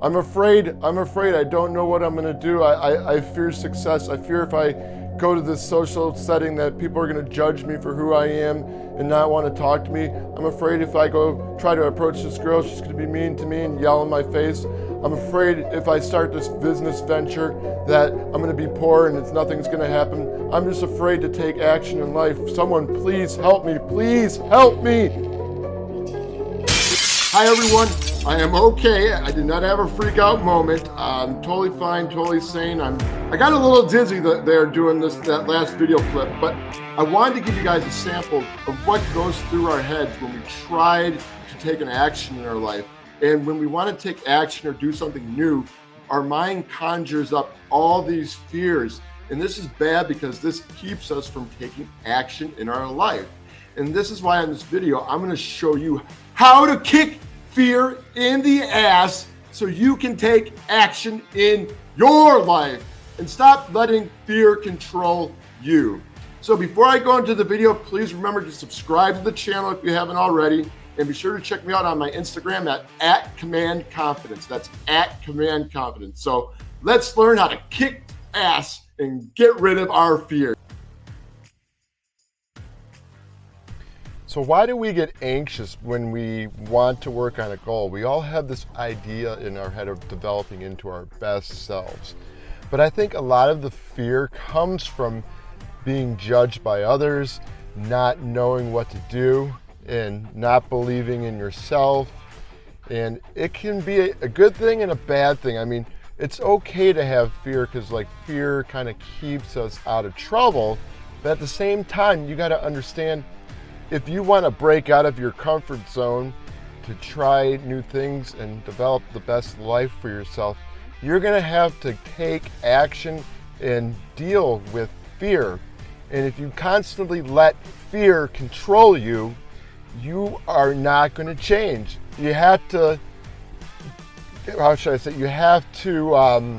I'm afraid I don't know what I'm gonna do. I fear success. I fear if I go to this social setting that people are gonna judge me for who I am and not want to talk to me. I'm afraid if I go try to approach this girl, she's gonna be mean to me and yell in my face. I'm afraid if I start this business venture that I'm gonna be poor and nothing's gonna happen. I'm just afraid to take action in life. Someone please help me, please help me. Hi everyone, I am okay. I did not have a freak out moment. I'm totally fine, totally sane. I got a little dizzy there doing that last video clip, but I wanted to give you guys a sample of what goes through our heads when we tried to take an action in our life. And when we want to take action or do something new, our mind conjures up all these fears. And this is bad because this keeps us from taking action in our life. And this is why in this video, I'm going to show you how to kick fear in the ass so you can take action in your life and stop letting fear control you. So before I go into the video, please remember to subscribe to the channel if you haven't already, and be sure to check me out on my Instagram at Command Confidence. That's at Command Confidence. So let's learn how to kick ass and get rid of our fear. So why do we get anxious when we want to work on a goal? We all have this idea in our head of developing into our best selves. But I think a lot of the fear comes from being judged by others, not knowing what to do, and not believing in yourself. And it can be a good thing and a bad thing. I mean, it's okay to have fear because fear kind of keeps us out of trouble. But at the same time, you got to understand, if you want to break out of your comfort zone to try new things and develop the best life for yourself, you're going to have to take action and deal with fear. And if you constantly let fear control you, you are not going to change. You have to, how should I say, you have to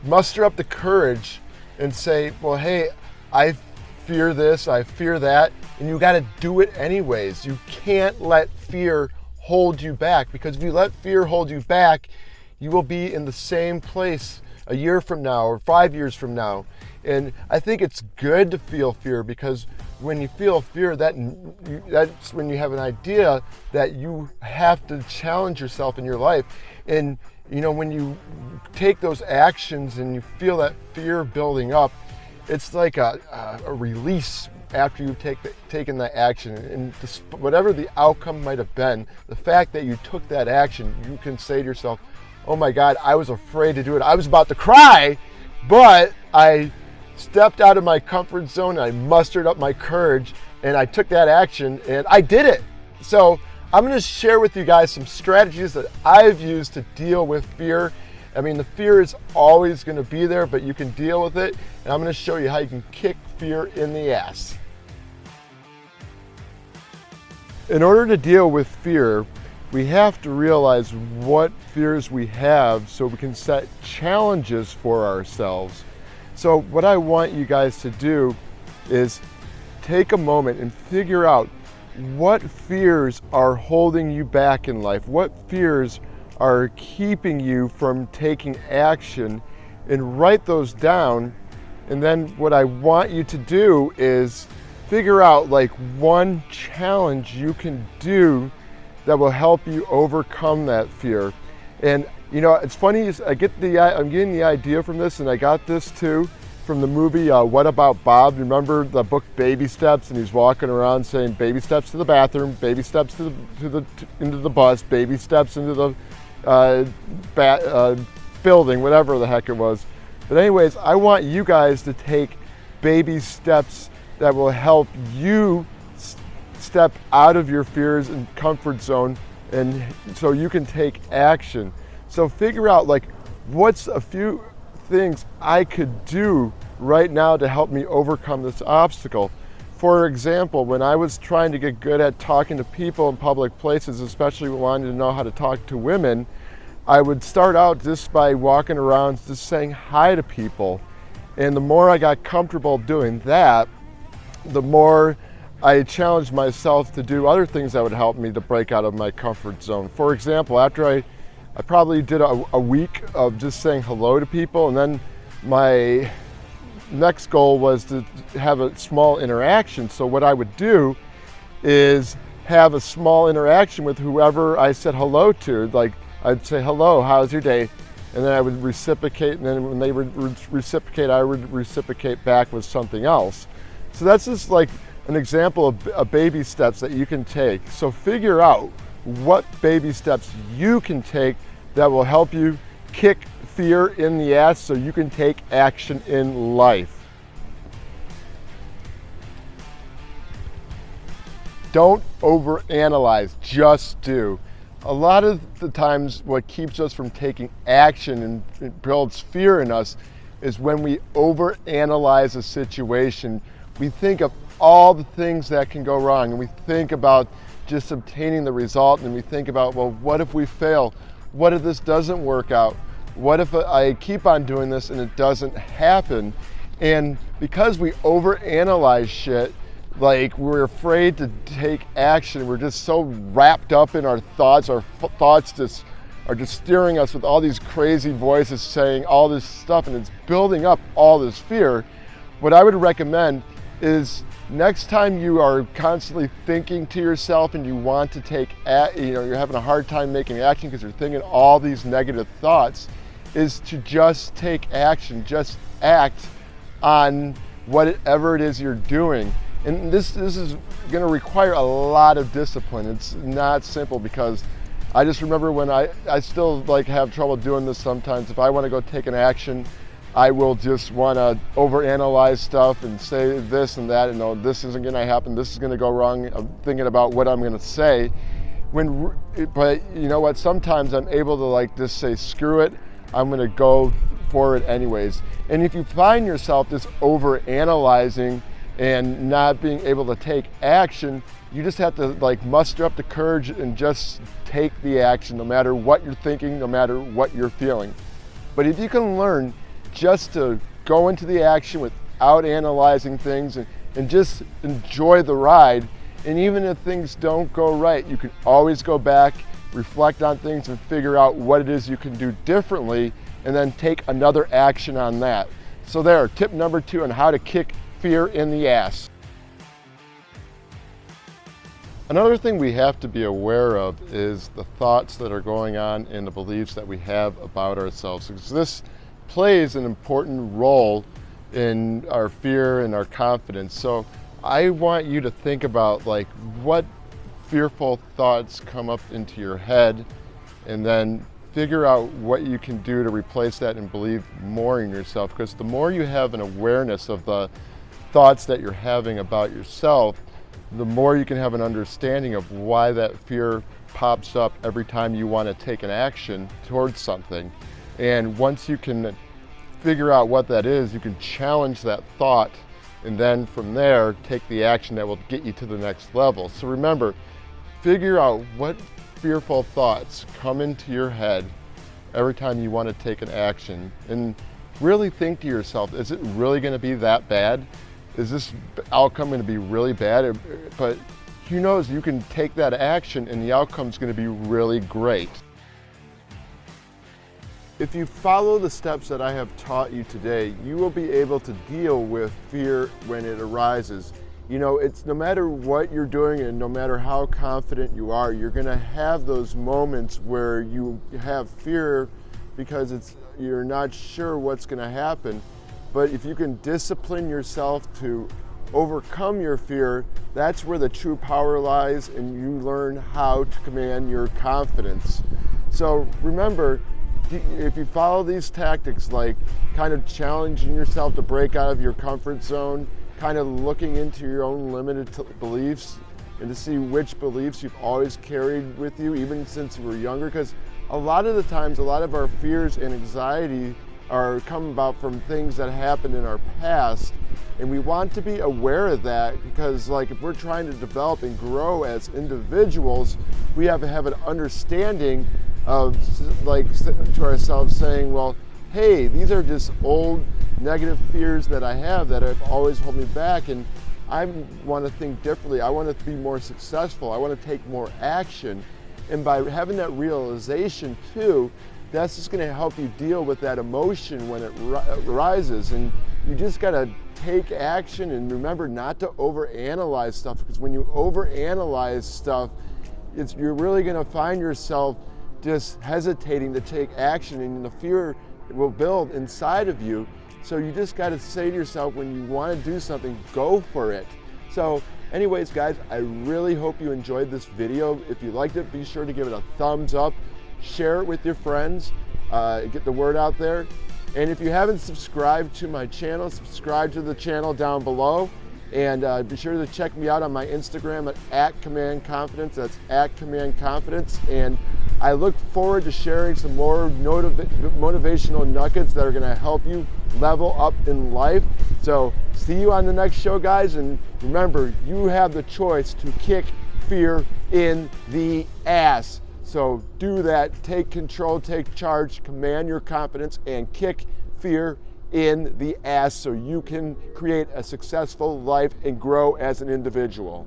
muster up the courage and say, well, hey, I fear this, I fear that, and you got to do it anyways. You can't let fear hold you back, because if you let fear hold you back, you will be in the same place a year from now or 5 years from now. And I think it's good to feel fear, because when you feel fear, that's when you have an idea that you have to challenge yourself in your life. And when you take those actions and you feel that fear building up, it's like a release after you've taken that action. And whatever the outcome might have been, the fact that you took that action, you can say to yourself, oh my God, I was afraid to do it. I was about to cry, but I stepped out of my comfort zone, and I mustered up my courage, and I took that action, and I did it. So I'm going to share with you guys some strategies that I've used to deal with fear. I mean, the fear is always going to be there, but you can deal with it, and I'm going to show you how you can kick fear in the ass. In order to deal with fear, we have to realize what fears we have so we can set challenges for ourselves. So what I want you guys to do is take a moment and figure out what fears are holding you back in life, what fears are keeping you from taking action, and write those down. And then what I want you to do is figure out one challenge you can do that will help you overcome that fear. And it's funny, I'm getting the idea from this, and I got this too from the movie What About Bob? Remember the book Baby Steps, and he's walking around saying baby steps to the bathroom, baby steps into the bus, baby steps into the building, whatever the heck it was. But anyways, I want you guys to take baby steps that will help you step out of your fears and comfort zone, and so you can take action. So figure out what's a few things I could do right now to help me overcome this obstacle. For example, when I was trying to get good at talking to people in public places, especially wanting to know how to talk to women, I would start out just by walking around just saying hi to people. And the more I got comfortable doing that, the more I challenged myself to do other things that would help me to break out of my comfort zone. For example, after I I probably did a week of just saying hello to people, and then my next goal was to have a small interaction. So what I would do is have a small interaction with whoever I said hello to. Like, I'd say, hello, how's your day? And then I would reciprocate, and then when they would reciprocate, I would reciprocate back with something else. So that's just like an example of baby steps that you can take. So figure out what baby steps you can take that will help you kick fear in the ass so you can take action in life. Don't overanalyze, just do. A lot of the times what keeps us from taking action and it builds fear in us is when we overanalyze a situation. We think of all the things that can go wrong, and we think about just obtaining the result, and we think about, well, what if we fail? What if this doesn't work out? What if I keep on doing this and it doesn't happen? And because we overanalyze shit, like we're afraid to take action, we're just so wrapped up in our thoughts just are just steering us with all these crazy voices saying all this stuff, and it's building up all this fear. What I would recommend is next time you are constantly thinking to yourself and you want to take, you're having a hard time making action because you're thinking all these negative thoughts, is to just take action, just act on whatever it is you're doing. And this is going to require a lot of discipline. It's not simple, because I just remember when I still like have trouble doing this sometimes. If I want to go take an action, I will just want to overanalyze stuff and say this and that, and no, this isn't going to happen, this is going to go wrong. I'm thinking about what I'm going to say. But you know what? Sometimes I'm able to like just say, screw it, I'm going to go for it anyways. And if you find yourself just overanalyzing and not being able to take action, you just have to like muster up the courage and just take the action, no matter what you're thinking, no matter what you're feeling. But if you can learn just to go into the action without analyzing things and just enjoy the ride, and even if things don't go right, you can always go back, reflect on things, and figure out what it is you can do differently, and then take another action on that. So there, tip number 2 on how to kick fear in the ass. Another thing we have to be aware of is the thoughts that are going on and the beliefs that we have about ourselves, because this plays an important role in our fear and our confidence. So I want you to think about like what fearful thoughts come up into your head, and then figure out what you can do to replace that and believe more in yourself. Because the more you have an awareness of the thoughts that you're having about yourself, the more you can have an understanding of why that fear pops up every time you want to take an action towards something. And once you can figure out what that is, you can challenge that thought, and then from there take the action that will get you to the next level. So remember, figure out what fearful thoughts come into your head every time you want to take an action, and really think to yourself, is it really going to be that bad? Is this outcome going to be really bad? But who knows, you can take that action and the outcome is going to be really great. If you follow the steps that I have taught you today, you will be able to deal with fear when it arises. You know, it's no matter what you're doing and no matter how confident you are, you're going to have those moments where you have fear because you're not sure what's going to happen. But if you can discipline yourself to overcome your fear, that's where the true power lies, and you learn how to command your confidence. So remember, if you follow these tactics, like kind of challenging yourself to break out of your comfort zone, kind of looking into your own limited beliefs and to see which beliefs you've always carried with you, even since you were younger, because a lot of the times, a lot of our fears and anxiety come about from things that happened in our past, and we want to be aware of that, because like if we're trying to develop and grow as individuals, we have to have an understanding of like to ourselves saying, well, hey, these are just old negative fears that I have that have always held me back, and I want to think differently. I want to be more successful. I want to take more action. And by having that realization too, that's just going to help you deal with that emotion when it rises. And you just got to take action and remember not to overanalyze stuff, because when you overanalyze stuff, you're really going to find yourself just hesitating to take action, and the fear will build inside of you. So you just got to say to yourself, when you want to do something, go for it. So anyways, guys, I really hope you enjoyed this video. If you liked it, be sure to give it a thumbs up, share it with your friends, get the word out there. And if you haven't subscribed to my channel, subscribe to the channel down below. And be sure to check me out on my Instagram at Command Confidence. That's at Command Confidence. And I look forward to sharing some more motivational nuggets that are going to help you level up in life. So see you on the next show, guys. And remember, you have the choice to kick fear in the ass. So do that. Take control, take charge, command your confidence, and kick fear in the ass so you can create a successful life and grow as an individual.